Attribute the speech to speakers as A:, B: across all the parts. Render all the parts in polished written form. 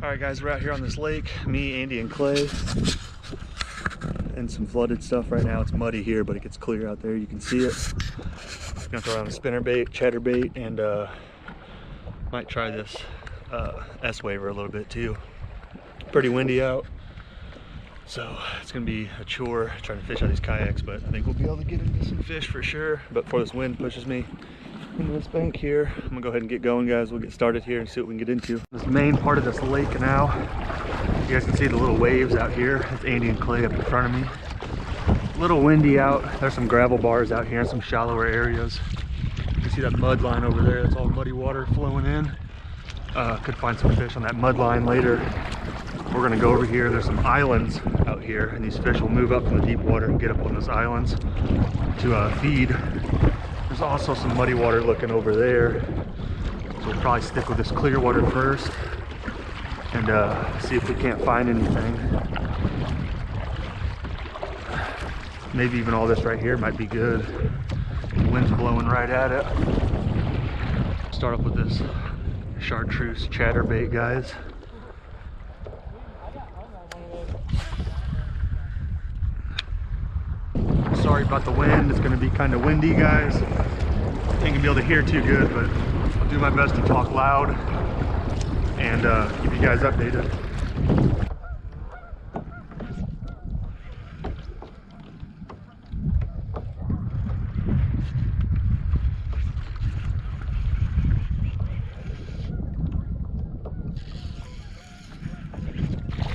A: All right, guys, we're out here on this lake, me, Andy, and Clay, and some flooded stuff right now. It's muddy here, but it gets clear out there. You can see it. I'm gonna throw out a spinnerbait, chatterbait, and might try this S-waver a little bit too. Pretty windy out, so it's gonna be a chore trying to fish out these kayaks, but I think we'll be able to get into some fish for sure. But before this wind pushes me into this bank here, I'm gonna go ahead and get going, guys. We'll get started here and see what we can get into. This main part of this lake now, you guys can see the little waves out here. That's Andy and Clay up in front of me. A little windy out. There's some gravel bars out here and some shallower areas. You can see that mud line over there. That's all muddy water flowing in. Could find some fish on that mud line later. We're gonna go over here. There's some islands out here, and these fish will move up from the deep water and get up on those islands to feed. There's also some muddy water looking over there, so we'll probably stick with this clear water first and see if we can't find anything. Maybe even all this right here might be good. The wind's blowing right at it. Start off with this chartreuse chatterbait, guys. Sorry about the wind, it's gonna be kind of windy, guys. Ain't gonna be able to hear too good, but I'll do my best to talk loud and keep you guys updated.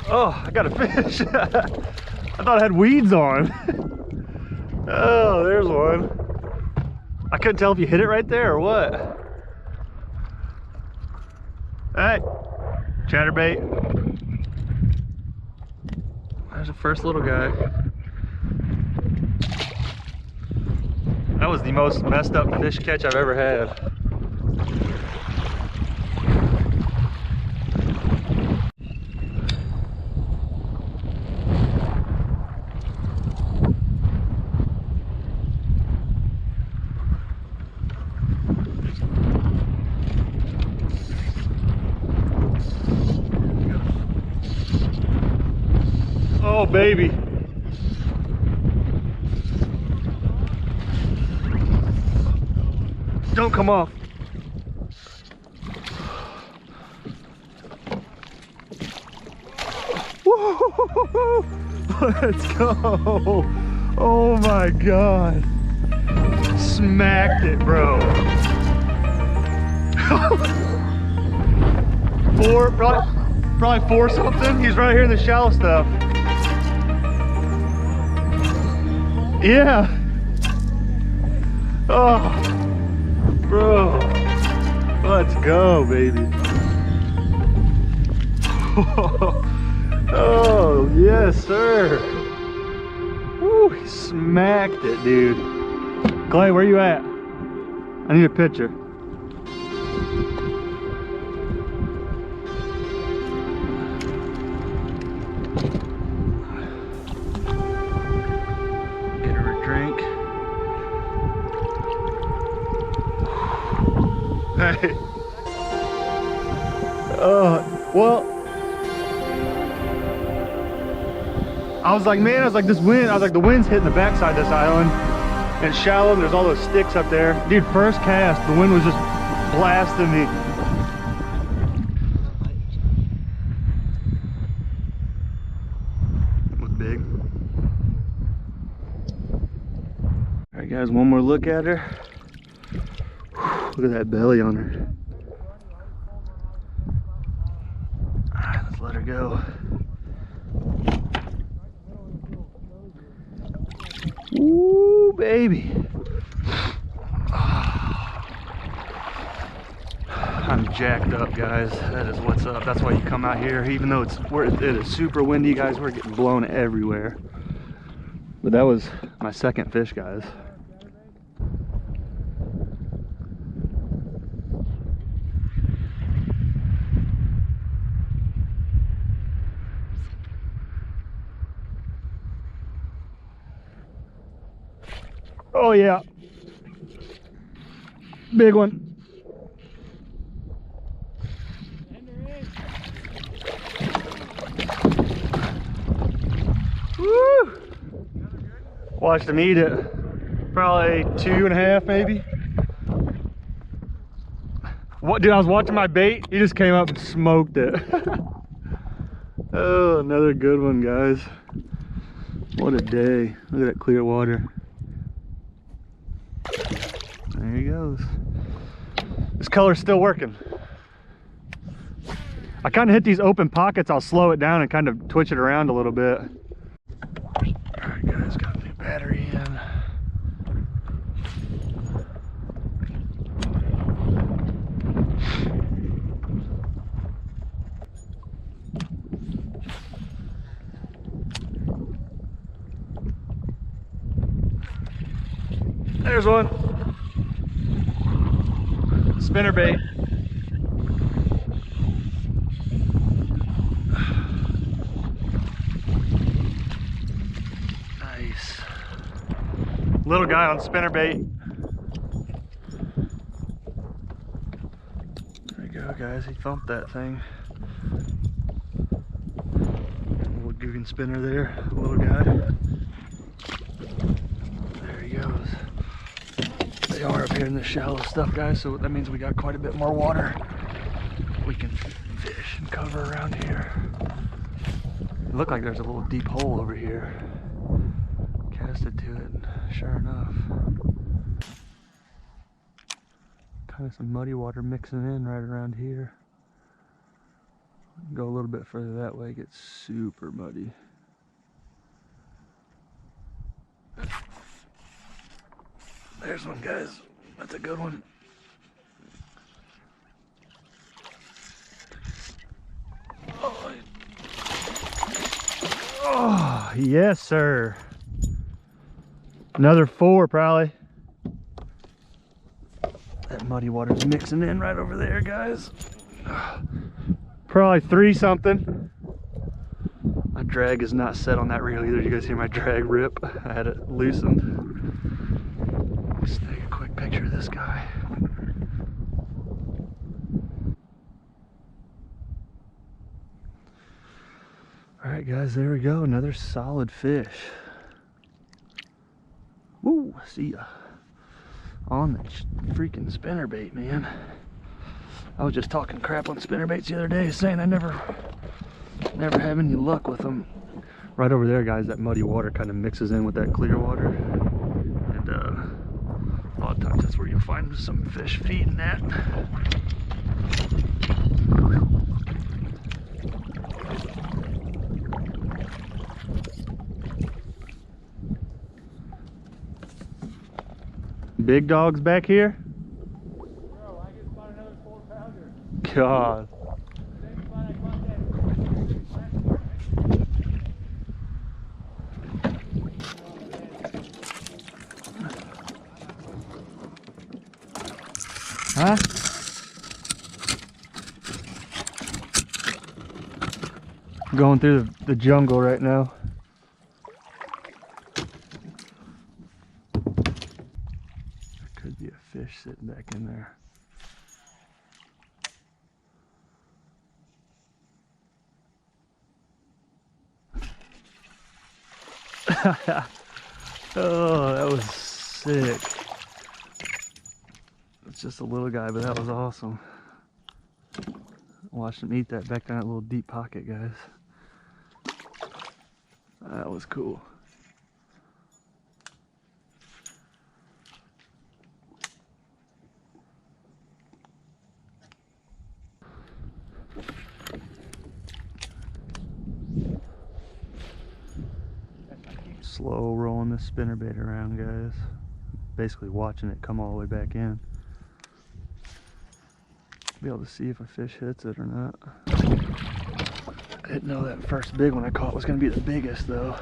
A: Oh, I got a fish. I thought I had weeds on. Oh, there's one. I couldn't tell if you hit it right there or what. Hey, chatterbait. There's the first little guy. That was the most messed up fish catch I've ever had. Oh, baby. Don't come off. Whoa! Let's go. Oh my God. Smacked it, bro. Probably four something. He's right here in the shallow stuff. Yeah. Oh, bro. Let's go, baby. Oh, yes, sir. Woo, he smacked it, dude. Clay, where you at? I need a picture. Hey. Well, I was like, this wind, the wind's hitting the backside of this island, and it's shallow, and there's all those sticks up there. Dude, first cast, the wind was just blasting me. That was big. All right, guys, one more look at her. Look at that belly on her. All right, let's let her go. Ooh, baby. I'm jacked up, guys. That is what's up. That's why you come out here, even though it is super windy, guys. We're getting blown everywhere. But that was my second fish, guys. Oh yeah, big one. Watched him eat it. Probably 2.5 maybe. What, dude, I was watching my bait. He just came up and smoked it. Oh, another good one, guys. What a day. Look at that clear water. There he goes. This color's still working. I kind of hit these open pockets. I'll slow it down and kind of twitch it around a little bit. All right, guys, got a new battery in. There's one. Spinnerbait. Nice. Little guy on spinnerbait. There we go, guys. He thumped that thing. Little Guggen spinner there. Little guy. There he goes. They are up here in the shallow stuff, guys, so that means we got quite a bit more water. We can fish and cover around here. It looked like there's a little deep hole over here. Casted to it, and sure enough. Kind of some muddy water mixing in right around here. Go a little bit further that way, it gets super muddy. There's one, guys. That's a good one. Oh, yes, sir. Another 4, probably. That muddy water's mixing in right over there, guys. Probably 3 something. My drag is not set on that reel either. You guys hear my drag rip? I had it loosened. Let's take a quick picture of this guy. All right, guys, there we go. Another solid fish. Woo, see ya. On the freaking spinnerbait, man. I was just talking crap on spinnerbaits the other day, saying I never have any luck with them. Right over there, guys, that muddy water kind of mixes in with that clear water. And a lot of times that's where you'll find some fish feeding that. Big dogs back here?
B: Bro, I just caught another 4-pounder.
A: God.
B: Same spot I caught that.
A: Huh? Going through the jungle right now. Could be a fish sitting back in there. Oh, that was sick. It's just a little guy, but that was awesome. Watched him eat that back down that little deep pocket, guys. That was cool. Slow rolling this spinnerbait around, guys. Basically watching it come all the way back in. Be able to see if a fish hits it or not. I didn't know that first big one I caught was going to be the biggest, though.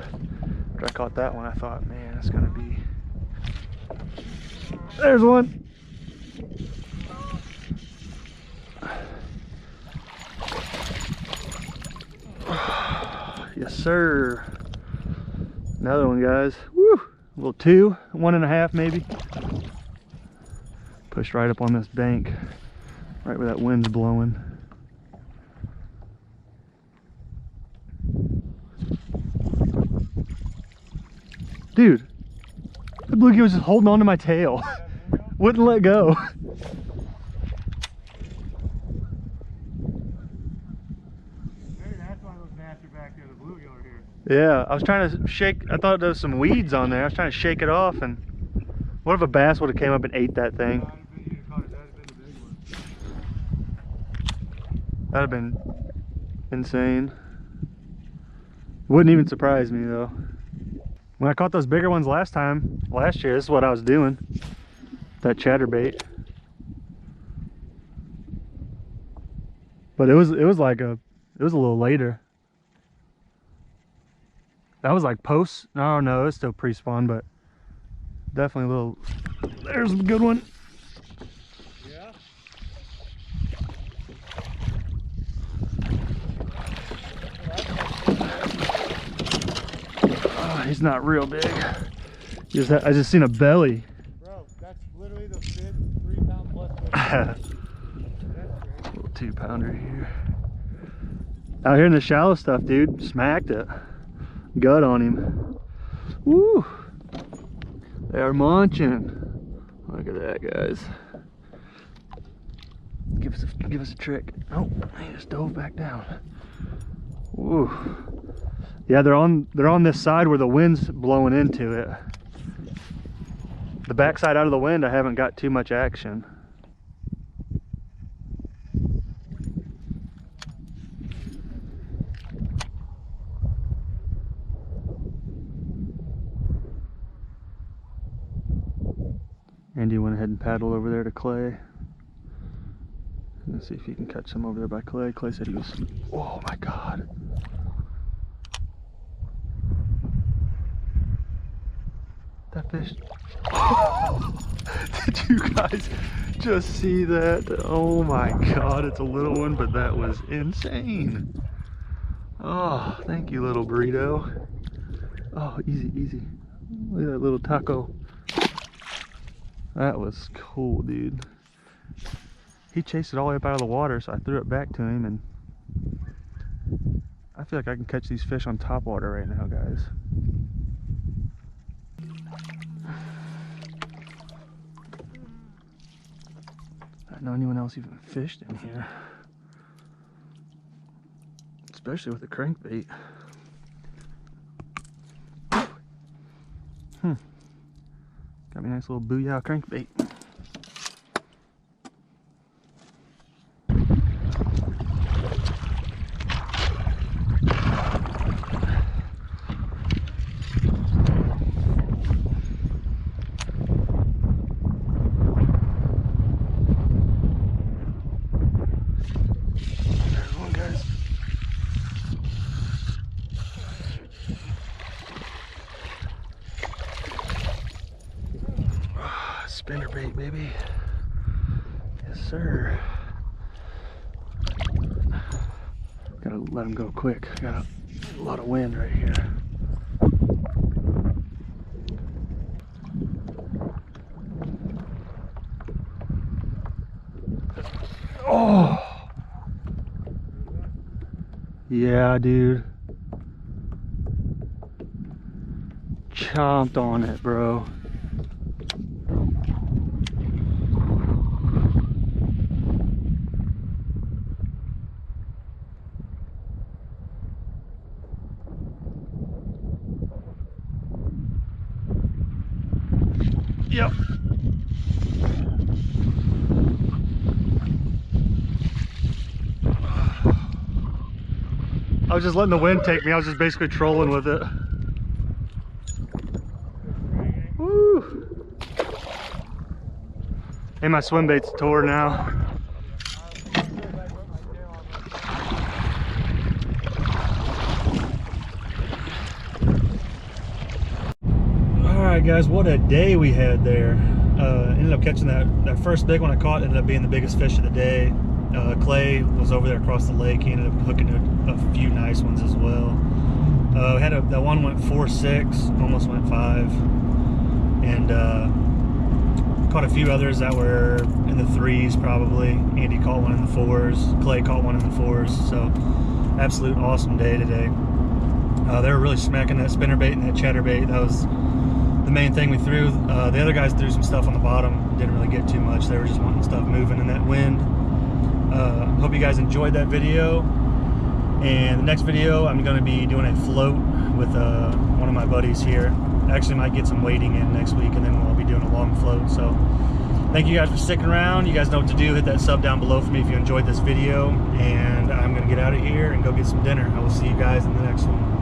A: After I caught that one, I thought, man, it's going to be... There's one! Yes, sir. Another one, guys. Woo! A little 2, 1.5 maybe. Pushed right up on this bank, right where that wind's blowing. Dude, bluegill was just holding on to my tail. Wouldn't let go.
B: Maybe that's why those gnats are back there. The bluegill are here.
A: Yeah, I was trying to shake, I thought there was some weeds on there. I was trying to shake it off, and what if a bass would have came up and ate that thing? That'd have been insane. Wouldn't even surprise me though. When I caught those bigger ones last year, this is what I was doing. That chatterbait. But it was like a little later. That was like post. No, it's still pre-spawn, but definitely a little. There's a good one.
B: Yeah.
A: Oh, he's not real big. I just seen a belly.
B: Bro, that's literally the fifth 3-pound plus fish. That's great.
A: Little 2-pounder here. Out here in the shallow stuff, dude. Smacked it. Gut on him. Woo! They are munching. Look at that, guys. Give us a trick. Oh, he just dove back down. Woo! Yeah, they're on this side where the wind's blowing into it. The backside out of the wind, I haven't got too much action. Andy went ahead and paddled over there to Clay. Let's see if he can catch some over there by Clay. Clay said he was, oh my God. That fish. Did you guys just see that? Oh my God, it's a little one, but that was insane. Oh, thank you, little burrito. Oh, easy, easy. Look at that little taco. That was cool, dude. He chased it all the way up out of the water, so I threw it back to him, and I feel like I can catch these fish on top water right now, guys. I don't know anyone else even fished in here, especially with the crankbait. Got me a nice little booyah crankbait. There's one, guys. Spinnerbait, baby. Yes, sir. Gotta let him go quick. Got a lot of wind right here. Oh! Yeah, dude. Chomped on it, bro. Yep. I was just letting the wind take me. I was just basically trolling with it. Woo! Hey, my swim bait's tore now. Alright guys, what a day we had there. Ended up catching that first big one I caught, ended up being the biggest fish of the day. Clay was over there across the lake. He ended up hooking a few nice ones as well. That one went 4.6, almost went 5. And caught a few others that were in the 3s probably. Andy caught one in the 4s. Clay caught one in the 4s. So absolute awesome day today. They were really smacking that spinnerbait and that chatterbait. the main thing we threw. The other guys threw some stuff on the bottom. Didn't really get too much. They were just wanting stuff moving in that wind. Hope you guys enjoyed that video. And the next video, I'm going to be doing a float with one of my buddies here. Actually might get some wading in next week, and then we'll be doing a long float. So thank you guys for sticking around. You guys know what to do. Hit that sub down below for me if you enjoyed this video. And I'm going to get out of here and go get some dinner. I will see you guys in the next one.